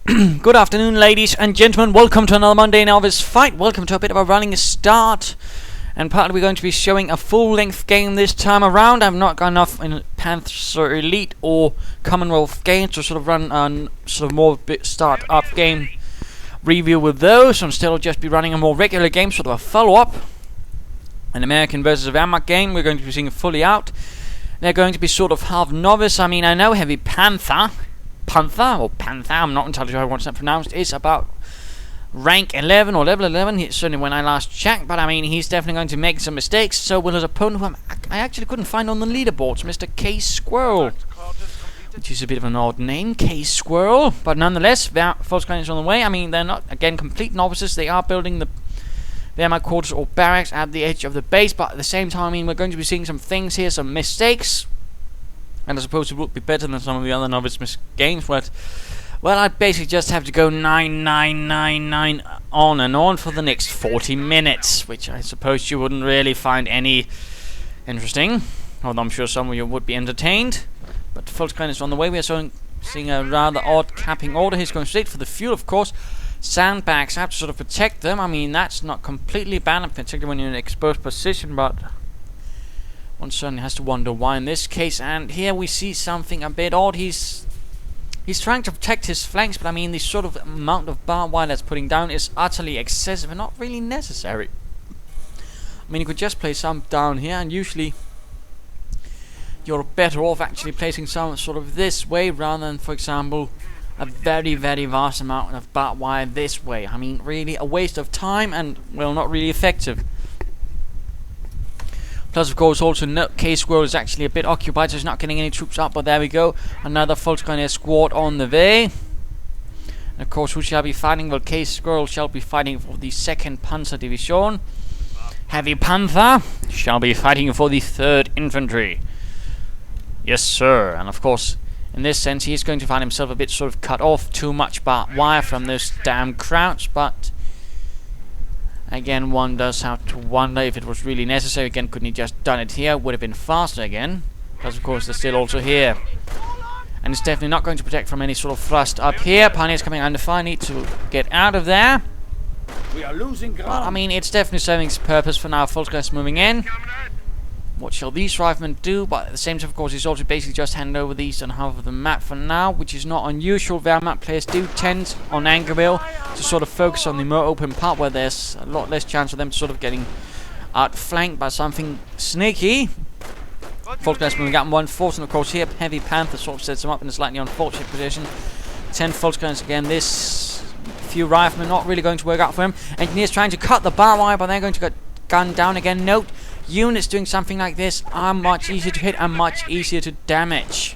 Good afternoon, ladies and gentlemen. Welcome to another Monday Novice fight. Welcome to a bit of a running start. And partly we're going to be showing a full-length game this time around. I've not got enough in Panzer Elite or Commonwealth games to sort of run a sort of more start-up game review with those. So instead I'll just be running a more regular game, sort of a follow-up. An American versus Wehrmacht game. We're going to be seeing it fully out. They're going to be sort of half novice. I mean, I know heavy Panther, I'm not entirely sure how it's pronounced, is about rank 11 or level 11, certainly when I last checked, but I mean, he's definitely going to make some mistakes. So will his opponent, who I actually couldn't find on the leaderboards, Mr. K Squirrel, which is a bit of an odd name, K Squirrel, but nonetheless, Volkswagen is on the way. I mean, they're not, again, complete novices. They are building the Wehrmacht quarters or barracks at the edge of the base, but at the same time, I mean, we're going to be seeing some things here, some mistakes. And I suppose it would be better than some of the other novice games, but, well, I'd basically just have to go 9 on and on for the next 40 minutes, which I suppose you wouldn't really find any interesting, although I'm sure some of you would be entertained. But Volkswagen is on the way. We are seeing a rather odd capping order. He's going straight for the fuel, of course. Sandbags have to sort of protect them. I mean, that's not completely bad, particularly when you're in an exposed position, but one certainly has to wonder why in this case. And here we see something a bit odd. He's trying to protect his flanks, but I mean, the sort of amount of barbed wire that's putting down is utterly excessive and not really necessary. I mean, you could just place some down here, and usually you're better off actually placing some sort of this way rather than, for example, a very, very vast amount of barbed wire this way. I mean, really a waste of time and, well, not really effective. Plus, of course, also K-Squirrel is actually a bit occupied, so he's not getting any troops up, but there we go. Another Volkswagen squad on the way. And of course, who shall be fighting? Well, K-Squirrel shall be fighting for the 2nd Panzer Division. Heavy Panther shall be fighting for the 3rd Infantry. Yes, sir. And of course, in this sense, he's going to find himself a bit sort of cut off, too much barbed wire from those damn crowds, but again, one does have to wonder if it was really necessary. Again, couldn't he just done it here? Would have been faster again. Because of course they're still also here. And it's definitely not going to protect from any sort of thrust up here. Pioneers coming under fire, need to get out of there. We are losing ground. Well, I mean, it's definitely serving its purpose for now. Volkswagen's moving in. What shall these riflemen do? But at the same time, of course, he's also basically just handed over these on half of the map for now, which is not unusual. Wehrmacht players do tend, on Angoville, to sort of focus on the more open part where there's a lot less chance of them sort of getting outflanked by something sneaky. Volkswagen's moving out in 1/4, and of course here, Heavy Panther sort of sets them up in a slightly unfortunate position. 10 Volkswagens again. This few riflemen not really going to work out for him. Engineers trying to cut the barbed wire, but they're going to get gunned down again. Note, units doing something like this are much easier to hit and much easier to damage.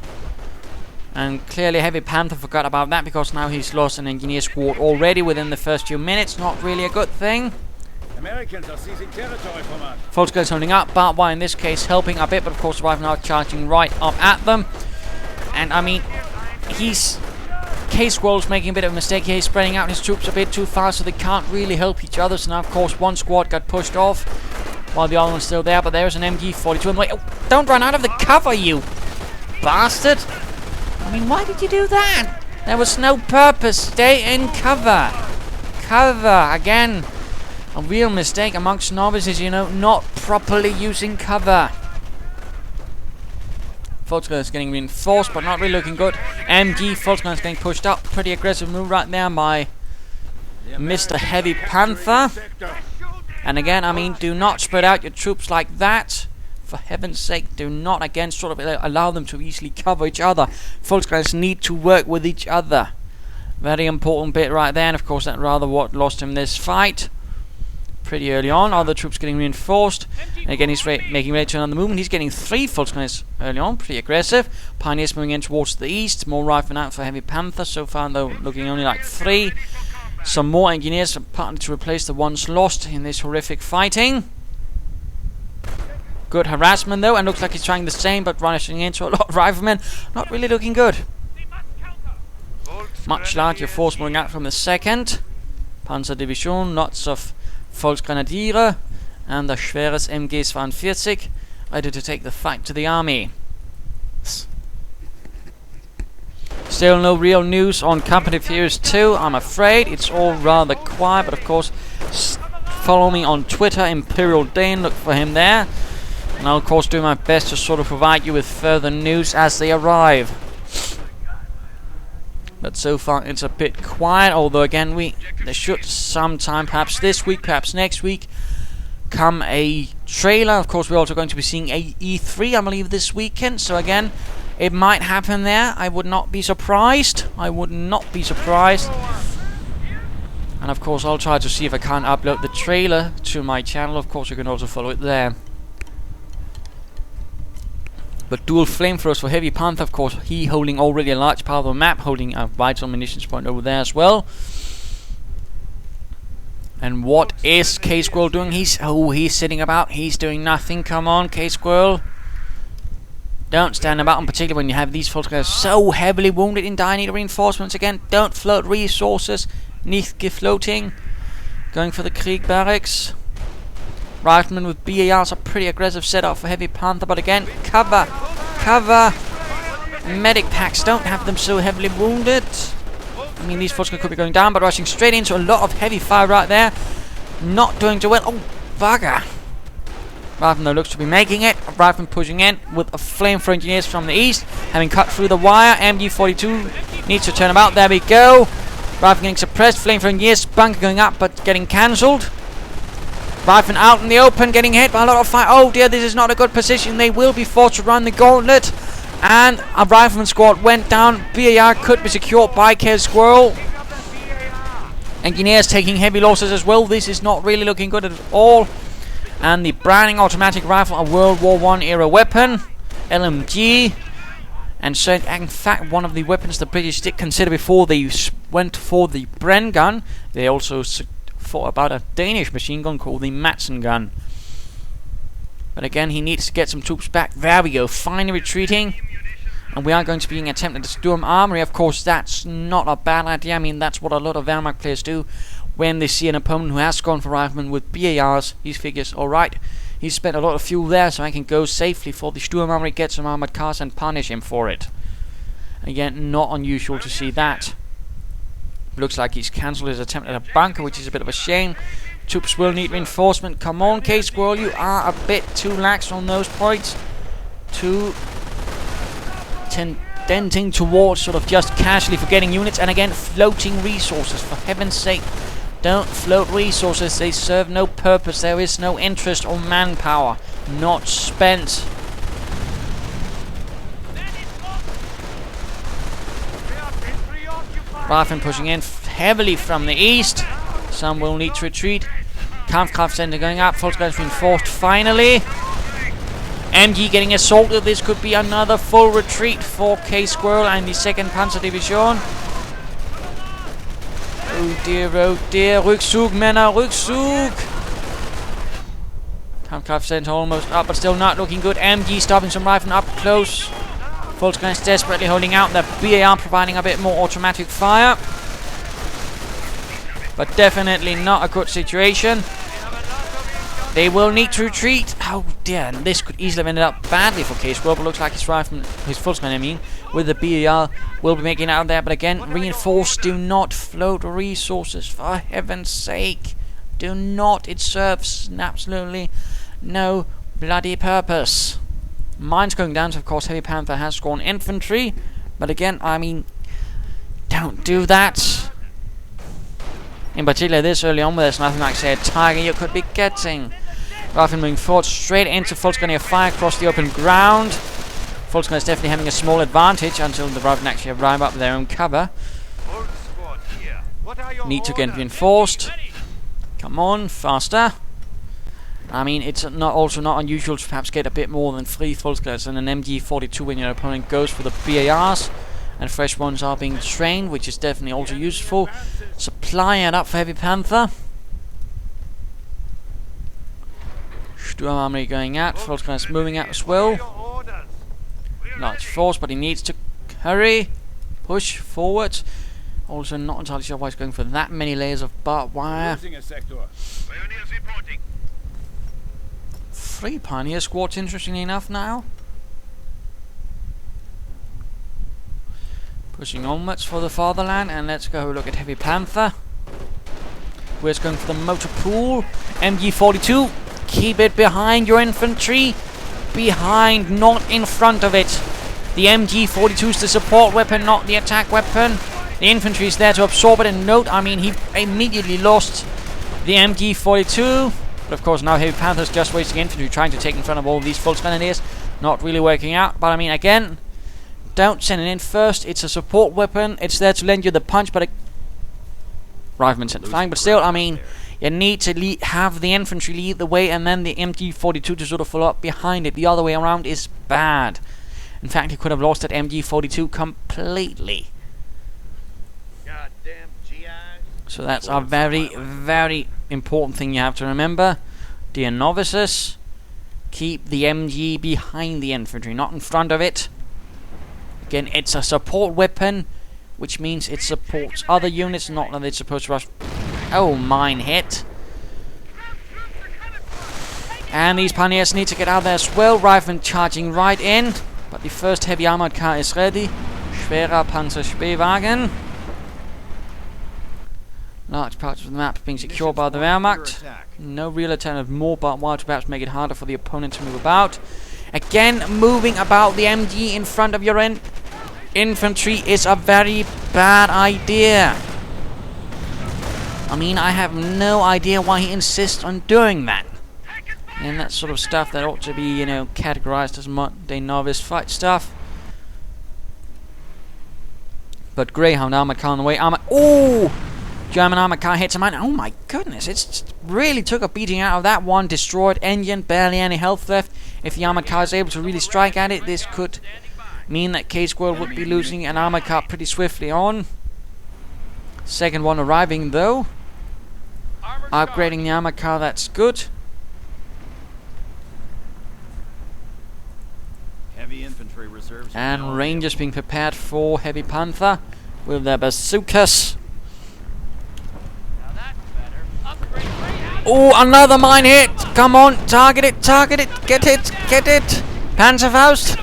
And clearly Heavy Panther forgot about that, because now he's lost an engineer squad already within the first few minutes. Not really a good thing. Americans are seizing territory from us. Volkswagen's holding up, barbed wire in this case helping a bit, but of course the rifle now charging right up at them. And I mean, K-Squirrel's making a bit of a mistake here. He's spreading out his troops a bit too fast, so they can't really help each other. So now of course one squad got pushed off, while the other one's still there, but there's an MG42 in the way. Oh, don't run out of the cover, you bastard! I mean, why did you do that? There was no purpose. Stay in cover. Cover. Again, a real mistake amongst novices, you know, not properly using cover. Volkswagen is getting reinforced, but not really looking good. MG Volkswagen is getting pushed up. Pretty aggressive move right there by Mr. Heavy Panther. And again, I mean, do not spread out your troops like that. For heaven's sake, do not, again, sort of allow them to easily cover each other. Volkswagens need to work with each other. Very important bit right there. And of course, that rather what lost him this fight. Pretty early on, other troops getting reinforced. And again, he's making ready to turn on the movement. He's getting 3 Volkswagens early on, pretty aggressive. Pioneers moving in towards the east. More rifling out for Heavy Panther. So far, though, looking only like 3. Some more engineers, partly to replace the ones lost in this horrific fighting. Good harassment though, and looks like he's trying the same, but rushing into a lot of riflemen. Not really looking good. Much larger force moving out from the 2nd Panzer Division, lots of Volksgrenadiere and a schweres MG42, ready to take the fight to the army. Still no real news on Company Furious 2, I'm afraid. It's all rather quiet, but of course, follow me on Twitter, Imperial Dane, look for him there. And I'll of course do my best to sort of provide you with further news as they arrive. But so far it's a bit quiet, although again there should sometime, perhaps this week, perhaps next week, come a trailer. Of course we're also going to be seeing a E3 I believe this weekend, so again it might happen there. I would not be surprised. I would not be surprised. And of course I'll try to see if I can't upload the trailer to my channel. Of course you can also follow it there. But dual flamethrowers for Heavy Panther, of course, he holding already a large part of the map, holding a vital munitions point over there as well. And what is K-Squirrel doing? He's sitting about, he's doing nothing. Come on, K-Squirrel. Don't stand about, in particular when you have these folks guys so heavily wounded in dire need of reinforcements again. Don't float resources, nicht gefloating. Going for the Krieg barracks. Riflemen with BARs, a pretty aggressive setup for Heavy Panther, but again, cover! Medic packs, don't have them so heavily wounded. I mean, these folks could be going down, but rushing straight into a lot of heavy fire right there. Not doing too well. Oh, bugger! Rifleman though looks to be making it. Rifleman pushing in with a flamethrower engineers from the east, having cut through the wire. MG42 needs to turn about. There we go. Rifleman getting suppressed. Flamethrower engineers, bunker going up, but getting cancelled. Rifleman out in the open, getting hit by a lot of fire. Oh dear, this is not a good position. They will be forced to run the gauntlet. And a Rifleman squad went down. BAR could be secured by K-Squirrel. Engineers taking heavy losses as well. This is not really looking good at all. And the Browning automatic rifle, a World War I era weapon. LMG. And so, in fact, one of the weapons the British did consider before they went for the Bren gun. They also thought about a Danish machine gun called the Madsen gun. But again, he needs to get some troops back. There we go, finally retreating. And we are going to be attempting to storm armory. Of course, that's not a bad idea. I mean, that's what a lot of Wehrmacht players do. When they see an opponent who has gone for riflemen with BARs, he figures, alright, he's spent a lot of fuel there, so I can go safely for the Sturm Armory, get some armored cars and punish him for it. Again, not unusual to see that. Looks like he's cancelled his attempt at a bunker, which is a bit of a shame. Troops will need reinforcement. Come on, K-Squirrel, you are a bit too lax on those points. Too tending towards sort of just casually forgetting units. And again, floating resources, for heaven's sake. Don't float resources, they serve no purpose. There is no interest or manpower. Not spent. Riflemen pushing in heavily from the east. Some will need to retreat. Kampfkraft center going up. Volkswagen's been forced finally. MG getting assaulted. This could be another full retreat for K-Squirrel and the 2nd Panzer Division. Oh dear, oh dear. Rückzug, Männer, Rückzug. Kampfkraft center almost up, but still not looking good. MG stopping some riflemen up close. Volkswagen is desperately holding out. The BAR providing a bit more automatic fire. But definitely not a good situation. They will need to retreat. Oh dear, and this could easily have ended up badly for K-Squirrel, but looks like his Volkswagen, I mean, with the BAR will be making it out there. But again, reinforced, do not float resources, for heaven's sake. Do not, it serves absolutely no bloody purpose. Mines going down, so of course Heavy Panther has gone infantry. But again, I mean, don't do that. In particular this early on, where there's nothing like, say, a target you could be getting. Rifleman moving forward straight into Volkswagen, fire across the open ground. Volkswagen is definitely having a small advantage until the Riflemen actually arrive up their own cover. Need to get reinforced. Come on, faster. I mean, it's also not unusual to perhaps get a bit more than 3 Volkswagens and an MG42 when your opponent goes for the BARs. And fresh ones are being trained, which is definitely also useful. Supply it up for Heavy Panther. Sturm Armory going out. Volkswagen is moving out as well. Large force, but he needs to hurry. Push forward. Also not entirely sure why he's going for that many layers of barbed wire. 3 Pioneer squads, interestingly enough, now. Pushing onwards for the fatherland, and let's go look at Heavy Panther. We're going for the motor pool. MG42, keep it behind your infantry. Behind, not in front of it. The MG42 is the support weapon, not the attack weapon. The infantry is there to absorb it, and note, I mean, he immediately lost the MG42. But of course, now Heavy Panther's just wasting infantry, trying to take in front of all these Volksgrenadiers. Not really working out, but I mean, again, don't send it in first. It's a support weapon. It's there to lend you the punch, but Rifleman sent flying. But still, I mean, you need to have the infantry lead the way, and then the MG42 to sort of follow up behind it. The other way around is bad. In fact, he could have lost that MG42 completely. Goddamn GI. So that's a very, very important thing you have to remember. Dear novices, keep the MG behind the infantry, not in front of it. Again, it's a support weapon, which means it supports other units, not that it's supposed to rush. Oh, mine hit. And these pioneers need to get out there as well. Riflemen charging right in. But the first heavy armored car is ready. Schwerer Panzer Spähwagen. Large parts of the map being secured by the Wehrmacht. No real alternative, more but while to perhaps make it harder for the opponent to move about. Again, moving about the MG in front of your infantry is a very bad idea. I mean, I have no idea why he insists on doing that. And that sort of stuff that ought to be, you know, categorized as modern-day novice fight stuff. But Greyhound armored car on the way. Oh! German armored car hits a mine. Oh my goodness, it really took a beating out of that one. Destroyed engine, barely any health left. If the armored car is able to really strike at it, this could mean that K-Squirrel would be losing an armored car pretty swiftly on. Second one arriving though. Upgrading the armored car, that's good. Heavy infantry reserves. And Rangers being prepared for Heavy Panther with their bazookas. Oh, another mine hit! Come on, target it, get it, get it! Panzerfaust!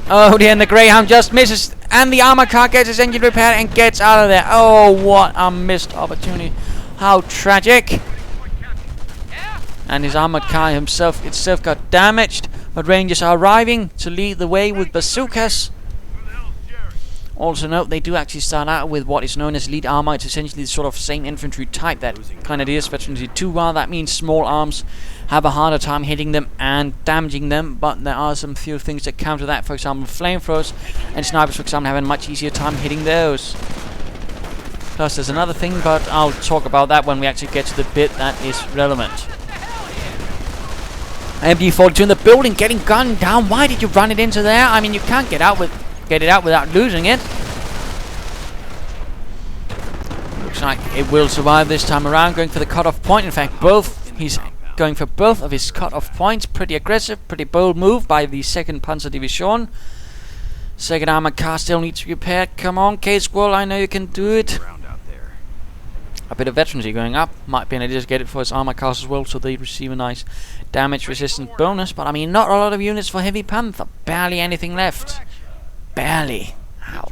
Oh dear, and the Greyhound just misses, and the armor car gets its engine repaired and gets out of there. Oh, what a missed opportunity. How tragic. And his armored car itself got damaged, but Rangers are arriving to lead the way with bazookas. Also note, they do actually start out with what is known as lead armor. It's essentially the sort of same infantry type that Grenadiers Veterancy 2 are. That means small arms have a harder time hitting them and damaging them, but there are some few things that counter that. For example, flamethrowers and snipers, for example, have a much easier time hitting those. Plus there's another thing, but I'll talk about that when we actually get to the bit that is relevant. MG42 in the building, getting gunned down. Why did you run it into there? I mean, you can't get it out without losing it. Looks like it will survive this time around, going for the cut-off point. In fact, he's going for both of his cut-off points. Pretty aggressive, pretty bold move by the 2nd Panzer Division. Second armored car still needs to be repaired. Come on, K-Squirrel, I know you can do it. A bit of veterancy going up. Might be an idea to get it for his armored cars as well, so they receive a nice damage resistance bonus. But I mean, not a lot of units for Heavy Panther. Barely anything left. Barely. Ow.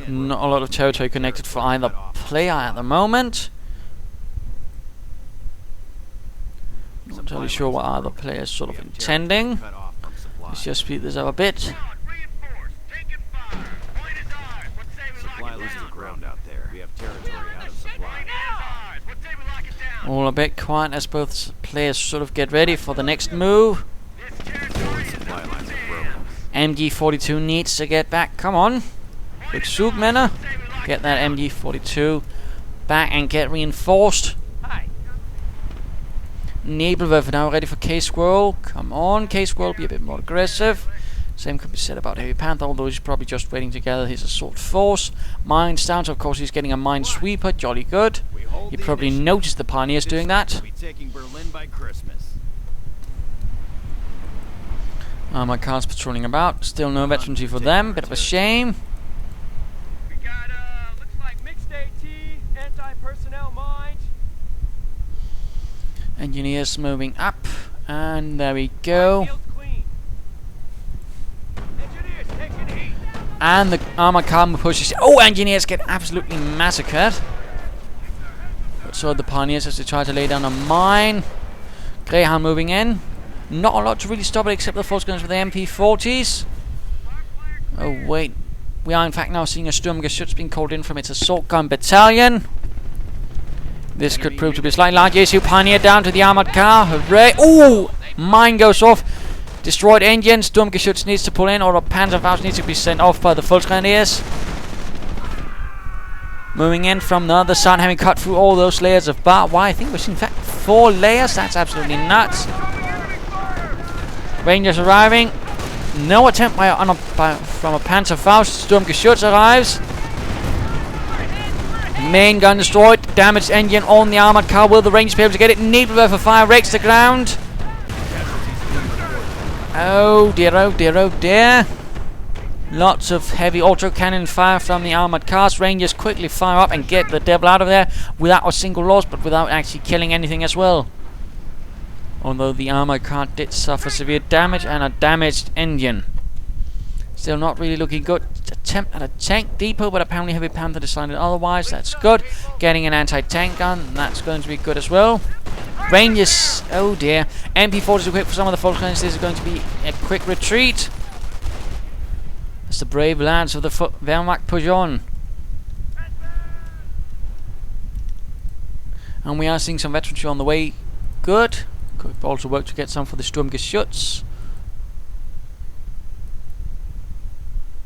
Not a lot of territory connected for either player at the moment. Not entirely sure what either player is sort of intending. Let's just speed this up a bit. All a bit quiet as both players sort of get ready for the next move. MG42 needs to get back. Come on. Quick swoop, Männer. Get that MG42 back and get reinforced. Nebelwerfer now ready for K-Squirrel. Come on, K-Squirrel, be a bit more aggressive. Same could be said about Heavy Panther, although he's probably just waiting to gather his assault force. Mines down, so of course he's getting a mine sweeper. Jolly good. He probably noticed the pioneers doing that. My car's patrolling about. Still no veterancy for them. Bit of a shame. We got looks like mixed AT, anti-personnel mines. Engineers moving up, and there we go. And the armored car pushes. Oh, engineers get absolutely massacred. But so the pioneers as they try to lay down a mine. Greyhound moving in. Not a lot to really stop it except the force guns with the MP40s. Oh wait, we are in fact now seeing a Sturmgeschütz being called in from its assault gun battalion. This could prove to be a slightly large issue. Pioneer down to the armored car. Hooray! Oh, mine goes off. Destroyed engine. Sturmgeschütz needs to pull in, or a Panzer needs to be sent off by the Volksgrenadiers. Moving in from the other side, having cut through all those layers of barbed wire. I think we've seen in fact 4 layers. That's absolutely nuts. Rangers arriving. No attempt from a Panzerfaust. Sturmgeschütz arrives. Main gun destroyed. Damaged engine on the armored car. Will the Rangers be able to get it? Nebelwerfer fire rakes the ground. Oh dear, oh dear, oh dear. Lots of heavy autocannon fire from the armored cars. Rangers quickly fire up and get the devil out of there without a single loss, but without actually killing anything as well. Although the armored car did suffer severe damage and a damaged engine. Still not really looking good. Attempt at a tank depot, but apparently Heavy Panther decided otherwise. That's good. Getting an anti-tank gun, that's going to be good as well. Rangers, oh dear. MP40s equipped for some of the Volksgrenadiers. This is going to be a quick retreat. As the brave lads of the Wehrmacht push on. And we are seeing some veterans on the way. Good. Could also work to get some for the Sturmgeschütz.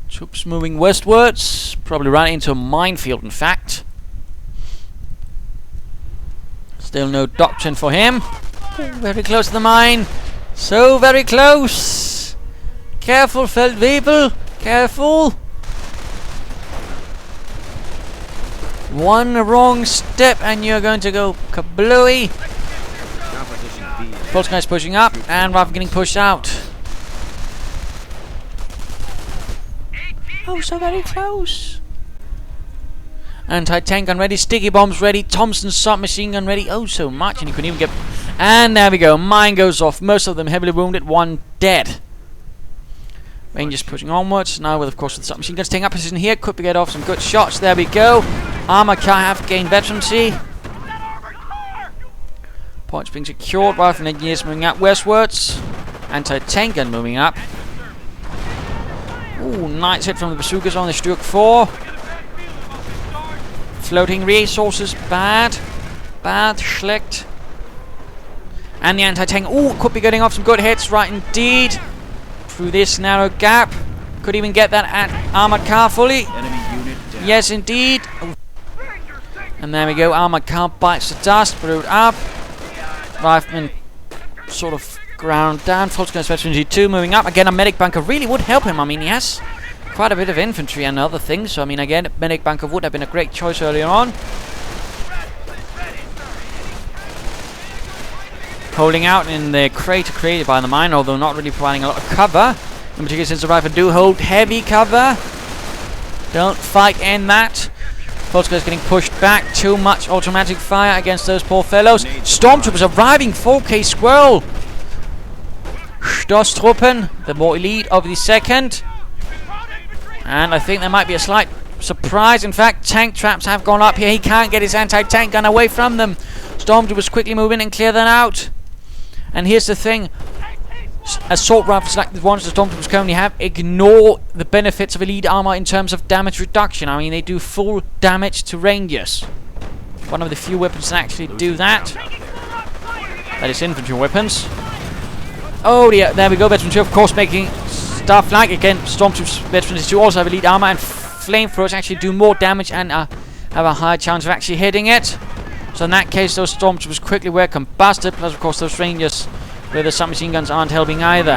Troops moving westwards. Probably right into a minefield, in fact. Still no doctrine for him. Very close to the mine. So very close. Careful, Feldwebel. Careful. One wrong step and you're going to go kablooey. Pulse guy's pushing up and Rifle getting pushed out. Oh, so very close. Anti-tank gun ready, sticky bombs ready, Thompson's submachine gun ready. Oh, so much, and you couldn't even get. And there we go. Mine goes off. Most of them heavily wounded, 1 dead. Rangers pushing onwards. Now with, of course, the submachine guns taking up position here. Could we get off some good shots? There we go. Armor car have gained veterancy. Points being secured. Rifle engineers moving up westwards. Anti-tank gun moving up. Ooh, nice hit from the bazookas on the Sturk 4. Floating resources, bad. Bad, schlecht. And the anti-tank, ooh, could be getting off some good hits, right indeed. Through this narrow gap. Could even get that armored car fully. Enemy unit down. Yes, indeed. And there we go, armored car bites the dust, blew it up. Rifleman sort of ground down. Volksgun Special 2 moving up. Again, a medic bunker really would help him. I mean, he has quite a bit of infantry and other things. So, I mean, again, medic bunker would have been a great choice earlier on. Holding out in the crater created by the mine, although not really providing a lot of cover. In particular, since the rifle do hold heavy cover. Don't fight in that. Volksgun is getting pushed back. Too much automatic fire against those poor fellows. Stormtroopers arriving. 4K Squirrel. Stosstruppen, the more elite of the second. And I think there might be a slight surprise. In fact, tank traps have gone up here. He can't get his anti-tank gun away from them. Stormtroopers quickly move in and clear that out. And here's the thing. Assault rifles like the ones the Stormtroopers currently have ignore the benefits of elite armor in terms of damage reduction. I mean, they do full damage to Rangers. One of the few weapons that actually do that. That is infantry weapons. Oh dear, there we go. Veteran 2, of course, making stuff like, again, Stormtroopers, Veteran 2 also have elite armor, and flamethrowers actually do more damage and have a high chance of actually hitting it. So in that case, those Stormtroopers quickly were combusted, plus of course those Rangers with the submachine guns aren't helping either.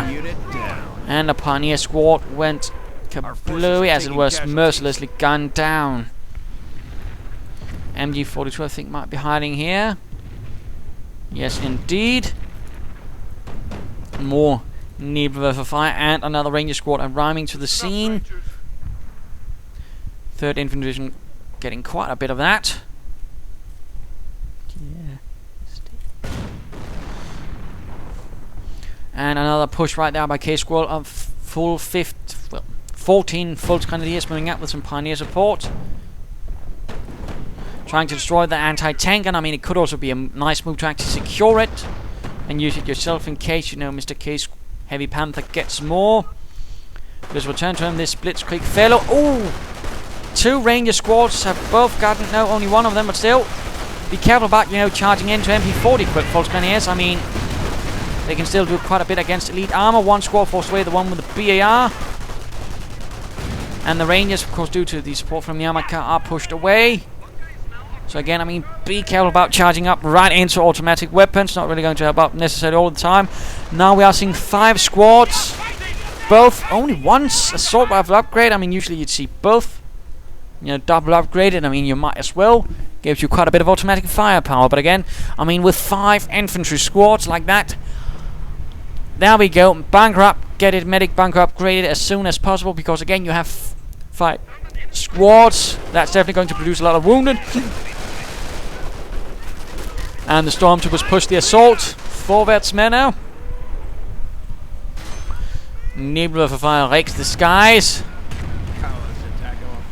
And the Pioneer squad went kablooey as it was mercilessly gunned down. MG42 I think might be hiding here. Yes indeed. More Nebelwerfer fire and another Ranger squad arriving to the scene. 3rd Infantry Division getting quite a bit of that. Yeah. And another push right there by K Squad of full 5th, well, 14 Fultz Grenadiers moving up with some Pioneer support. Trying to destroy the anti-tank, and I mean it could also be a nice move to actually secure it and use it yourself in case, you know, Mr. K's Heavy Panther gets more. Just return to him this blitzkrieg fellow. Ooh! 2 Ranger squads have both gotten, no, only one of them, but still. Be careful about, you know, charging into MP40 equipped Fultz Grenadiers. I mean, they can still do quite a bit against elite armor. One squad forced away, the one with the BAR. And the Rangers, of course, due to the support from the armored car, are pushed away. So again, I mean, be careful about charging up right into automatic weapons. Not really going to help out necessarily all the time. Now we are seeing 5 squads. Both, only once assault rifle upgrade. I mean, usually you'd see both, you know, double upgraded. I mean, you might as well. Gives you quite a bit of automatic firepower. But again, I mean, with 5 infantry squads like that, there we go. Bunker up. Get it medic bunker upgraded as soon as possible. Because again, you have 5 squads. That's definitely going to produce a lot of wounded. And the stormtroopers push the assault. Forwards men now. Nebelwerfer rakes the skies.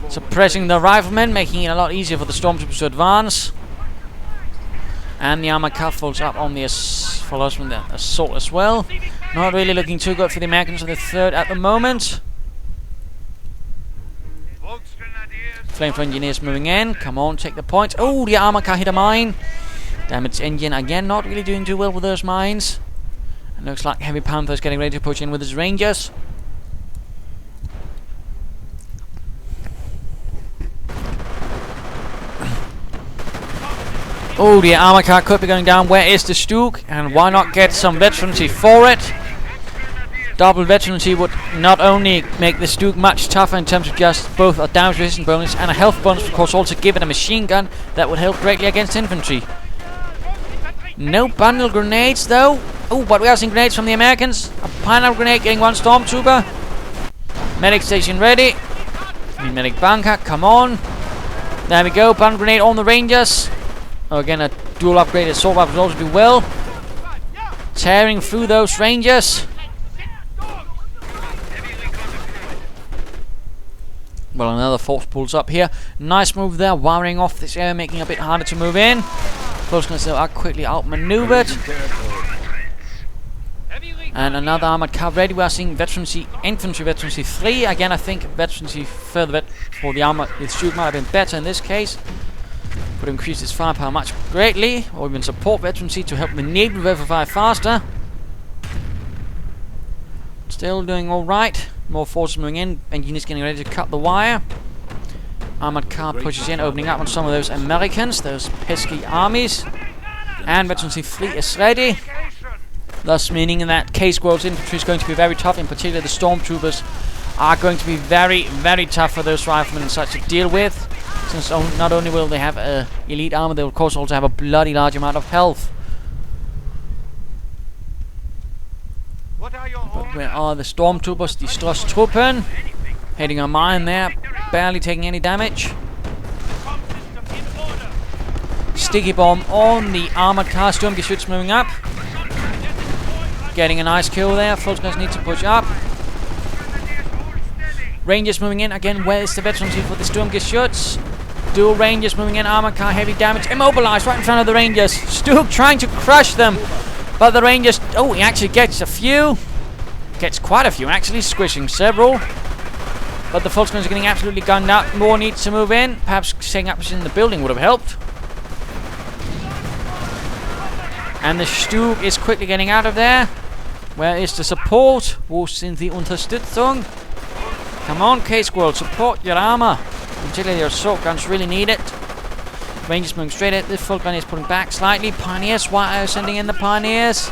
Suppressing the riflemen, making it a lot easier for the stormtroopers to advance. And the armor car folds up on the follows from the assault as well. Not really looking too good for the Americans on the 3rd at the moment. Flamethrower engineers moving in. Come on, take the point. Oh, the armor car hit a mine. Damaged engine again, not really doing too well with those mines. And looks like Heavy Panther is getting ready to push in with his Rangers. Oh, the armor car could be going down. Where is the Stuke? And why not get some veterancy for it? Double veterancy would not only make the Stuke much tougher in terms of just both a damage resistance bonus and a health bonus, of course also give it a machine gun that would help greatly against infantry. No bundle grenades though. Oh, but we are seeing grenades from the Americans. A pineapple grenade getting one stormtrooper. Medic station ready. Medic bunker, come on. There we go, bundle grenade on the Rangers. Oh, again, a dual upgraded assault rifle would also be well. Tearing through those Rangers. Well, another force pulls up here. Nice move there, wiring off this area, making it a bit harder to move in. Close are quickly outmaneuvered. And another armored car ready. We are seeing veterancy, infantry veterancy 3. Again, I think veterancy further for the armor with Stuke might have been better in this case. Would increase its firepower much greatly, or even support veterancy to help the Nebelwerfer fire faster. Still doing alright. More forces moving in. Engineers getting ready to cut the wire. Armored car pushes in, opening up on some of those Americans, those pesky armies. And veterancy 3 is ready. Thus meaning that K-Squad's infantry is going to be very tough. In particular, the stormtroopers are going to be very, very tough for those riflemen and such to deal with. Since not only will they have elite armor, they will of course also have a bloody large amount of health. But where are the stormtroopers? Die Strasstruppen. Hitting a mine there, barely taking any damage. Sticky bomb on the armored car. Sturmgeschütz moving up. Getting a nice kill there. Fultz guys need to push up. Rangers moving in. Again, where is the veterancy for the Sturmgeschütz? Dual Rangers moving in. Armored car, heavy damage. Immobilized right in front of the Rangers. Stuke trying to crush them. But the Rangers... Oh, he actually gets a few. Gets quite a few, actually. Squishing several. But the Fultz guns are getting absolutely gunned out. More needs to move in. Perhaps setting up in the building would have helped. And the Stuke is quickly getting out of there. Where is the support? Wo sind die Unterstützung? Come on, K-Squad, support your armor. Particularly your assault guns really need it. Rangers moving straight at the Fultz gun is pulling back slightly. Pioneers, why are you sending in the Pioneers?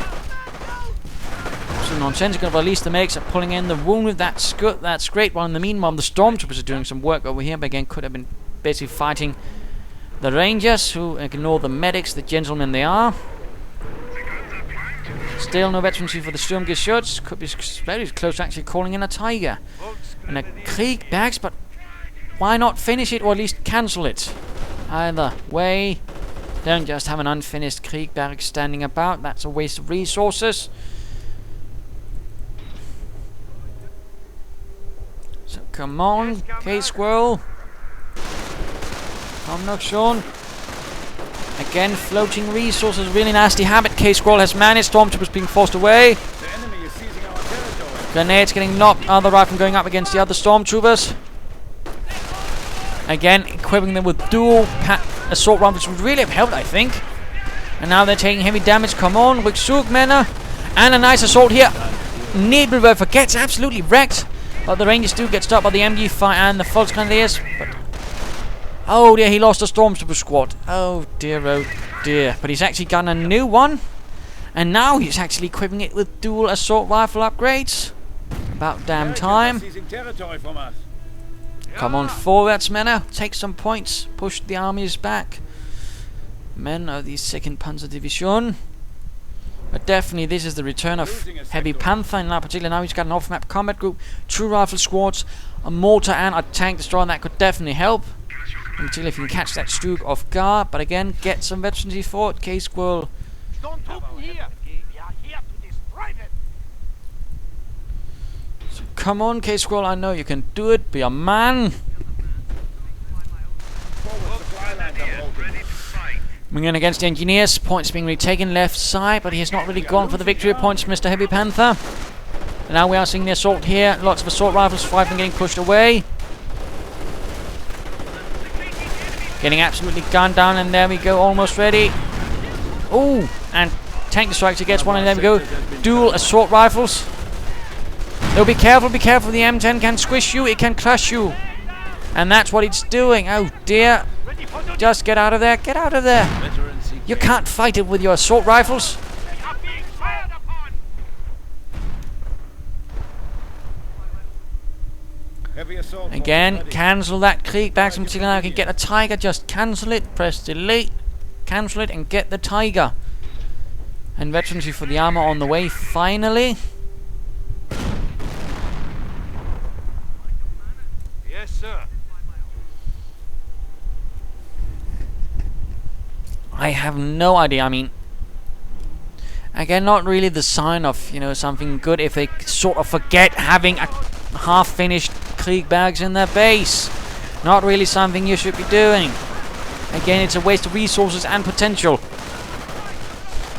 So nonsensical, but at least the medics are pulling in the wounded. That's good, that's great. While in the meanwhile, the stormtroopers are doing some work over here, but again, could have been basically fighting the Rangers, who ignore the medics, the gentlemen they are. Still no veterancy for the Sturmgeschütz. Could be very close to actually calling in a Tiger. And a Krieg backs, but why not finish it or at least cancel it? Either way, don't just have an unfinished Krieg barrack standing about. That's a waste of resources. So Come on, K-Squirrel. Come knock Sean. Again, floating resources, really nasty habit. K-Squirrel has managed. Stormtroopers being forced away. The enemy is seizing our territory. Grenades getting knocked. Other rifle going up against the other Stormtroopers. Again, equipping them with dual assault rifles would really have helped, I think. And now they're taking heavy damage. Come on, Wigsug Männer. And a nice assault here. Nebelwerfer gets absolutely wrecked. But the Rangers do get stopped by the MG5 and the Volksgrenadiers. But oh dear, he lost a Stormtrooper squad. Oh dear. But he's actually got a new one. And now he's actually equipping it with dual assault rifle upgrades. About damn time. Seizing territory from us. Come on forwards, Männer. Take some points. Push the armies back. Men of the 2nd Panzer Division. But definitely this is the return of Heavy Panther, in that particular. Now he's got an off-map combat group, 2 rifle squads, a mortar and a tank destroyer, and that could definitely help. Until if you can catch that Stug off guard. But again, get some veterancy for it, K-Squirrel. So come on, K-Squirrel, I know you can do it. Be a man. Moving in against the engineers, points being retaken left side, but he has not really gone for the victory points, Mr. Heavy Panther. And now we are seeing the assault here, lots of assault rifles, 5 of them getting pushed away. Getting absolutely gunned down, and there we go, almost ready. Oh, and tank strikes against one, and there we go. Dual assault rifles. Oh, be careful, the M10 can squish you, it can crush you. And that's what it's doing, oh dear. Just get out of there, get out of there. You can't fight it with your assault rifles. Again, cancel that Krieg back to Matilda. Now I can get a Tiger, just cancel it, press delete, cancel it, and get the Tiger. And veterancy for the armor on the way, finally. Yes, sir. I have no idea. I mean, again, not really the sign of, you know, something good if they sort of forget having a half-finished Krieg bags in their base. Not really something you should be doing. Again, it's a waste of resources and potential.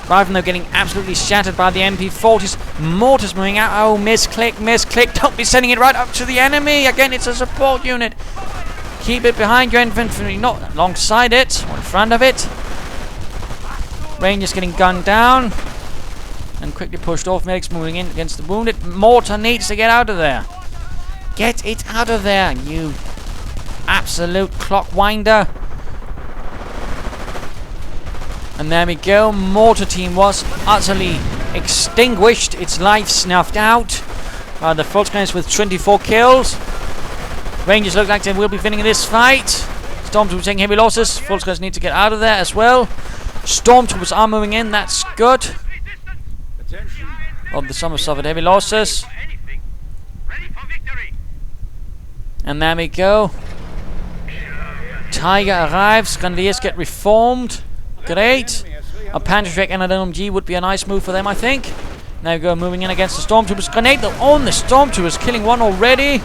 Rather than they're getting absolutely shattered by the MP40s. Mortars moving out. Oh, misclick. Don't be sending it right up to the enemy. Again, it's a support unit. Keep it behind your infantry, not alongside it or in front of it. Rangers getting gunned down and quickly pushed off. Medics moving in against the wounded. Mortar needs to get out of there. Get it out of there, you absolute clock winder. And there we go. Mortar team was utterly extinguished. Its life snuffed out. The Volksgrenadiers with 24 kills. Rangers look like they will be winning this fight. Stormtroopers taking heavy losses. Volksgrenadiers need to get out of there as well. Stormtroopers are moving in, that's good. Well, the some have suffered heavy losses. And there we go. Tiger arrives, Grenadiers get reformed. Great. A Panzer and an LMG would be a nice move for them, I think. There we go, moving in against the Stormtroopers. Grenade on the Stormtroopers, killing one already.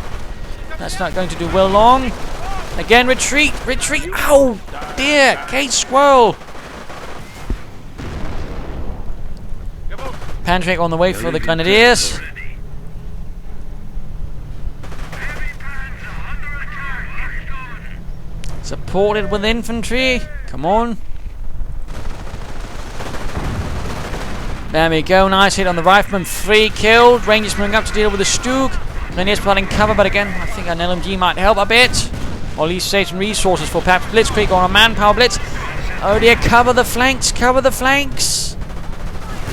That's not going to do well long. Again, retreat. Ow, dear, K-Squirrel. Panzer on the way for the Grenadiers. Supported with infantry. Come on. There we go. Nice hit on the rifleman. 3 killed. Rangers moving up to deal with the Stug. Grenadiers providing cover, but again, I think an LMG might help a bit. Or at least save some resources for perhaps Blitzkrieg or a manpower blitz. Oh dear, cover the flanks.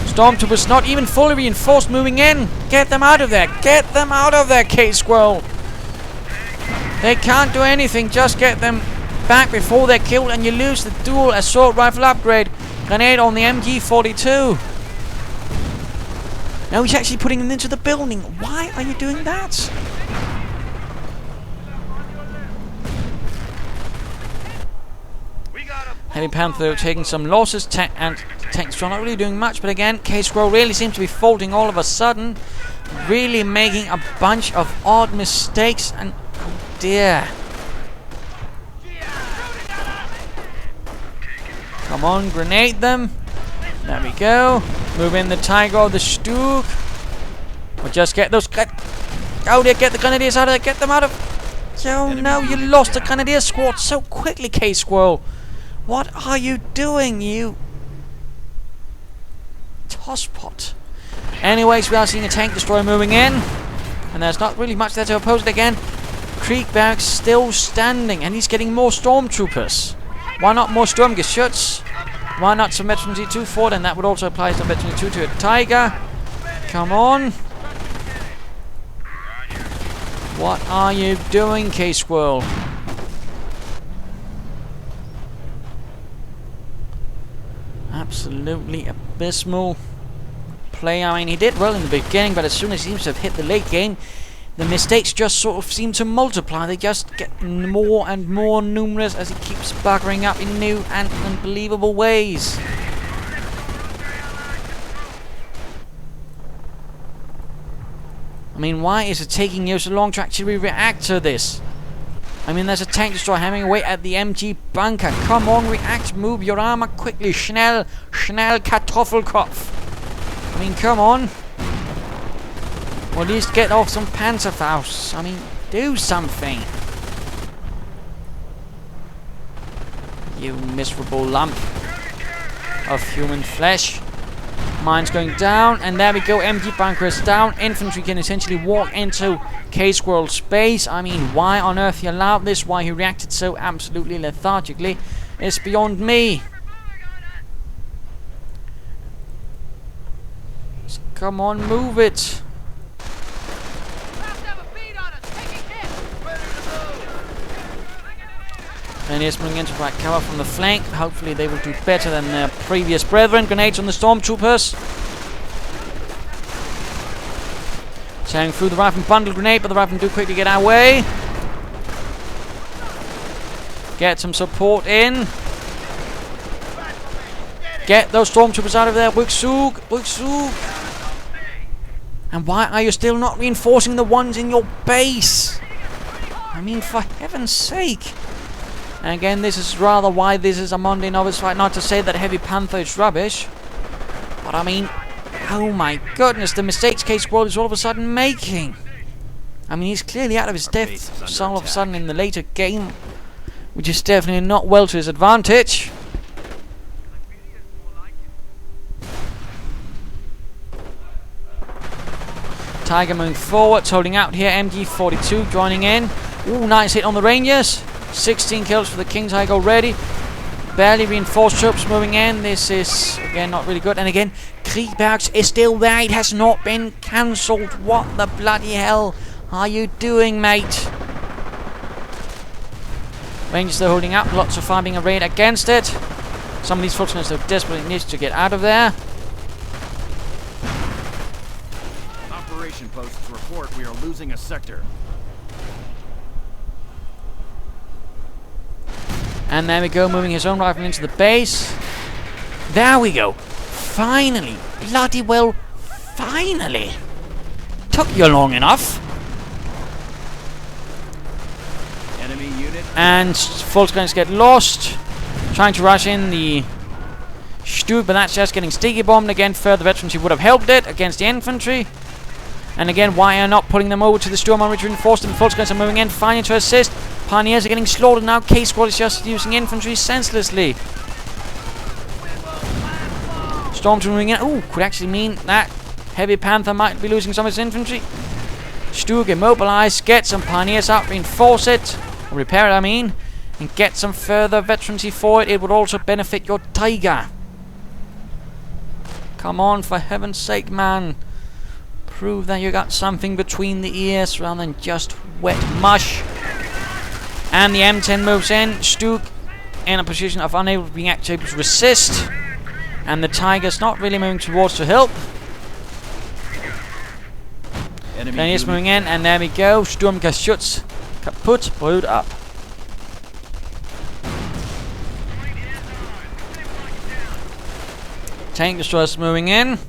Stormtroopers not even fully reinforced moving in. Get them out of there. K-Squirrel. They can't do anything. Just get them back before they're killed, and you lose the dual assault rifle upgrade. Grenade on the MG42. Now he's actually putting them into the building. Why are you doing that? Heavy Panther taking some losses. Tank Strong not really doing much, but again, K-Squirrel really seems to be folding all of a sudden. Really making a bunch of odd mistakes, and dear. Come on, grenade them. There we go. Move in the Tiger or the Stug. Or just get those... Oh dear, get the Grenadiers out of there. Get them out of... Oh no, you lost the Grenadier squad so quickly, K-Squirrel. What are you doing, you... tosspot? Anyways, we are seeing a tank destroyer moving in. And there's not really much there to oppose it again. Krieg Barracks still standing. And he's getting more stormtroopers. Why not more Sturmgeschütz? Why not some Veteran 2 for it? And that would also apply some Veteran 2 to a Tiger. Come on. What are you doing, K-Squirrel? Absolutely abysmal play. I mean, he did well in the beginning, but as soon as he seems to have hit the late game, the mistakes just sort of seem to multiply. They just get more and more numerous as he keeps buggering up in new and unbelievable ways. I mean, why is it taking you so long to actually react to this? I mean, there's a tank destroyer hammering away at the MG bunker. Come on, react, move your armor quickly. Schnell Kartoffelkopf. I mean, come on. Or at least get off some Panzerfaust. I mean, do something. You miserable lump of human flesh. Mine's going down, and there we go. MG bunker is down. Infantry can essentially walk into K-Squirrel's space. I mean, why on earth he allowed this? Why he reacted so absolutely lethargically is beyond me. So come on, move it. And he's moving into right cover from the flank. Hopefully they will do better than their previous brethren. Grenades on the stormtroopers. Tearing through the Rifle bundle grenade, but the Rifle do quickly get our way. Get some support in. Get those stormtroopers out of there. Wuxug. And why are you still not reinforcing the ones in your base? I mean, for heaven's sake. And again, this is rather why this is a Monday Novice fight. Not to say that Heavy Panther is rubbish, but I mean, oh my goodness, the mistakes K-Squirrel is all of a sudden making. I mean, he's clearly out of his depth so all of a sudden in the later game, which is definitely not well to his advantage. Tiger moving forwards, holding out here. MG42 joining in. Ooh, nice hit on the Rangers. 16 kills for the King Tiger already. Barely reinforced troops moving in. This is, again, not really good. And again, Krieg Barracks is still there. It has not been cancelled. What the bloody hell are you doing, mate? Rangers, they're holding up. Lots of fire being arrayed against it. Some of these fortresses, so desperately need to get out of there. Operation posts report we are losing a sector. And there we go, moving his own rifle into the base. There we go. Finally. Bloody well, finally. Took you long enough. Enemy unit. And Volksguns get lost. Trying to rush in the Stug, but that's just getting sticky bombed again. Further veterans would have helped it against the infantry. And again, why are not putting them over to the Sturm on which reinforced them? Volksguns are moving in, finally to assist. Pioneers are getting slaughtered now. K-Squad is just using infantry senselessly. Stormtrooper moving in. Ooh, could actually mean that Heavy Panther might be losing some of its infantry. Stug immobilized. Get some Pioneers out. Reinforce it. Or repair it, I mean. And get some further veterancy for it. It would also benefit your Tiger. Come on, for heaven's sake, man. Prove that you got something between the ears rather than just wet mush. And the M10 moves in. Stug in a position of unable to be able to resist. And the Tiger's not really moving towards to help. Then he's moving in, and there we go. Sturmgeschütz kaputt, brewed up. Tank destroyers moving in.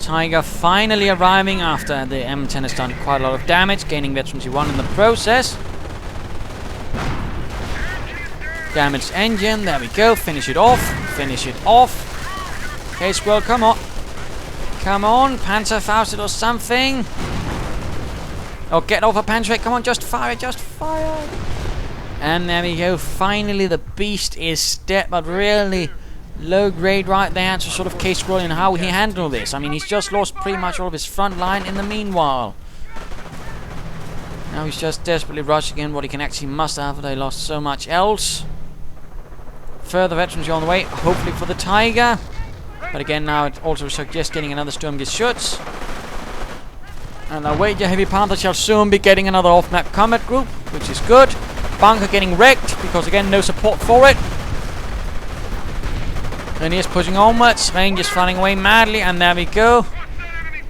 Tiger finally arriving after the M10 has done quite a lot of damage, gaining veterans 1 in the process. Damaged engine, there we go, finish it off, finish it off. Okay, Squirrel, come on. Come on, Panzer Fausted or something. Oh, get over Panzer, come on, just fire it, just fire it. And there we go, finally the beast is dead, but really low grade right there to sort of K-Squirrel in how he handled this. I mean, he's just lost pretty much all of his front line in the meanwhile. Now he's just desperately rushing in what he can actually muster after they lost so much else. Further veterans on the way, hopefully for the Tiger. But again, now it also suggests getting another Sturmgeschütz. And our Wager Heavy Panther shall soon be getting another off-map combat group, which is good. Bunker getting wrecked, because again, no support for it. And he is pushing onwards. Rangers flying away madly, and there we go.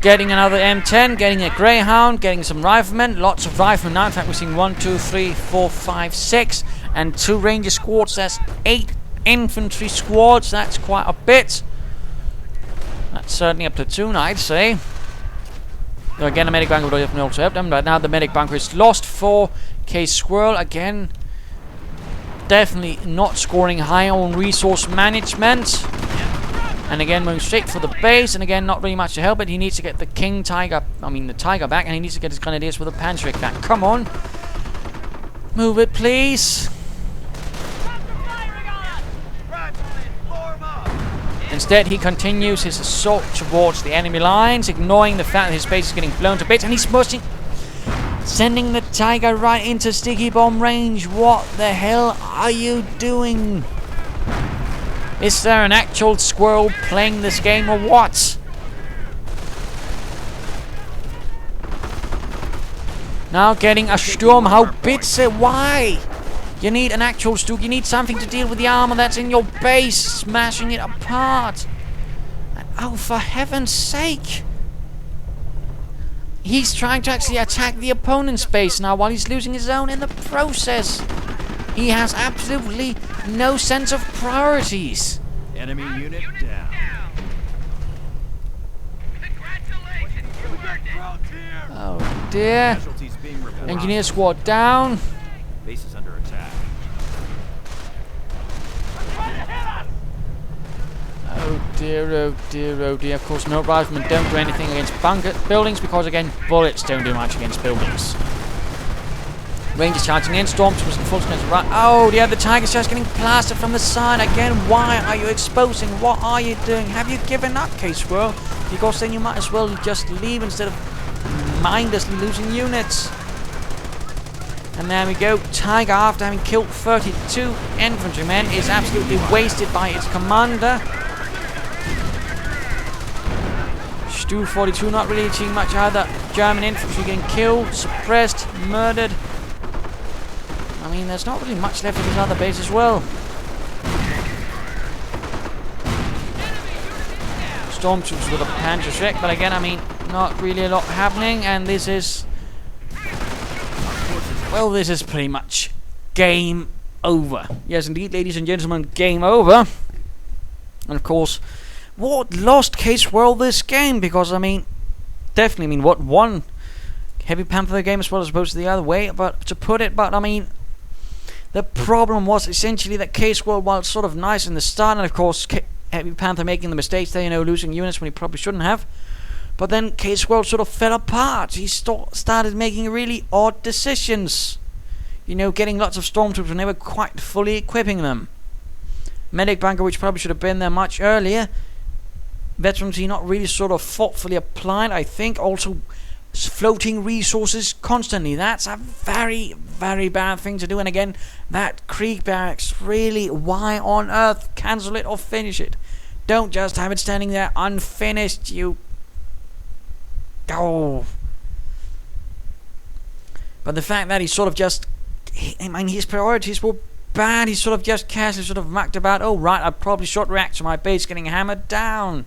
Getting another M10, getting a Greyhound, getting some riflemen. Lots of riflemen now. In fact, we're seeing 1, 2, 3, 4, 5, 6. And 2 Ranger squads. That's 8 infantry squads. That's quite a bit. That's certainly a platoon, I'd say. So again, the medic bunker would definitely also help them. But now the medic bunker is lost for K-Squirrel. Again, definitely not scoring high on resource management. And again, going straight for the base. And again, not really much to help it. He needs to get the the Tiger back. And he needs to get his Grenadiers with the Panzer back. Come on. Move it, please. Instead, he continues his assault towards the enemy lines, ignoring the fact that his base is getting blown to bits, and he's sending the Tiger right into sticky bomb range. What the hell are you doing? Is there an actual squirrel playing this game or what? Now getting a Sturm, how bits it? Why? You need an actual Stuk. You need something to deal with the armor that's in your base, smashing it apart. And oh, for heaven's sake! He's trying to actually attack the opponent's base now while he's losing his own in the process. He has absolutely no sense of priorities. Enemy unit down. Oh dear. Casualties being reported. Engineer squad down. Base is under attack. Oh dear, oh dear, oh dear. Of course, no riflemen don't do anything against buildings because, again, bullets don't do much against buildings. Rangers charging in. Stormtroopers in full strength right. Oh dear, the Tiger's just getting plastered from the side again. Why are you exposing? What are you doing? Have you given up, K-Squirrel? Because then you might as well just leave instead of mindlessly losing units. And there we go. Tiger, after having killed 32 infantrymen, is absolutely wasted by its commander. Stu 42 not really achieving much either. German infantry getting killed, suppressed, murdered. I mean, there's not really much left of his other base as well. Stormtroopers with a Panzer wreck, but again, I mean, not really a lot happening, and this is... well, this is pretty much game over. Yes, indeed, ladies and gentlemen, game over. And of course, what lost K-Squirrel this game? Because, I mean, definitely, I mean, what won Heavy Panther game as well as opposed to the other way, but to put it, but I mean, the problem was essentially that K-Squirrel, while it's sort of nice in the start, and of course, Heavy Panther making the mistakes there, you know, losing units when he probably shouldn't have. But then K-Squirrel sort of fell apart. He started making really odd decisions. You know, getting lots of Stormtroopers and never quite fully equipping them. Medic bunker, which probably should have been there much earlier. Veterans, he not really sort of thoughtfully applied, I think. Also, floating resources constantly. That's a very, very bad thing to do. And again, that Krieg barracks, really, why on earth cancel it or finish it? Don't just have it standing there unfinished, you... oh. But the fact that he sort of just... I mean, his priorities were bad. He sort of just casually sort of mucked about. Oh, right, I probably shot react to my base getting hammered down.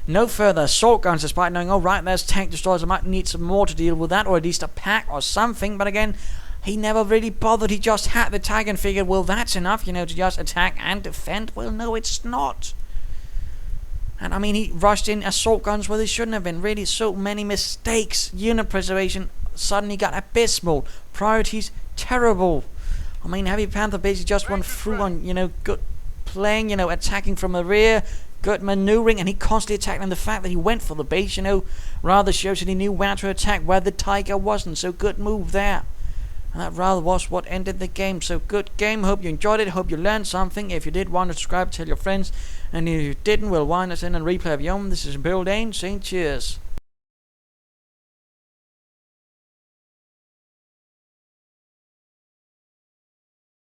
No further assault guns, despite knowing, oh, right, there's tank destroyers. I might need some more to deal with that, or at least a pack or something. But again, he never really bothered. He just had the Tiger and figured, well, that's enough, you know, to just attack and defend. Well, no, it's not. And I mean, he rushed in assault guns where they shouldn't have been. Really, so many mistakes. Unit preservation suddenly got abysmal. Priorities terrible. I mean, Heavy Panther basically just went through on, good playing, attacking from the rear, good maneuvering, and he constantly attacked. And the fact that he went for the base, rather shows that he knew where to attack, where the Tiger wasn't. So good move there. And that rather was what ended the game. So good game. Hope you enjoyed it. Hope you learned something. If you did, want to subscribe, tell your friends. And if you didn't, we'll wind us in and replay of your own. This is Bill Dane saying cheers.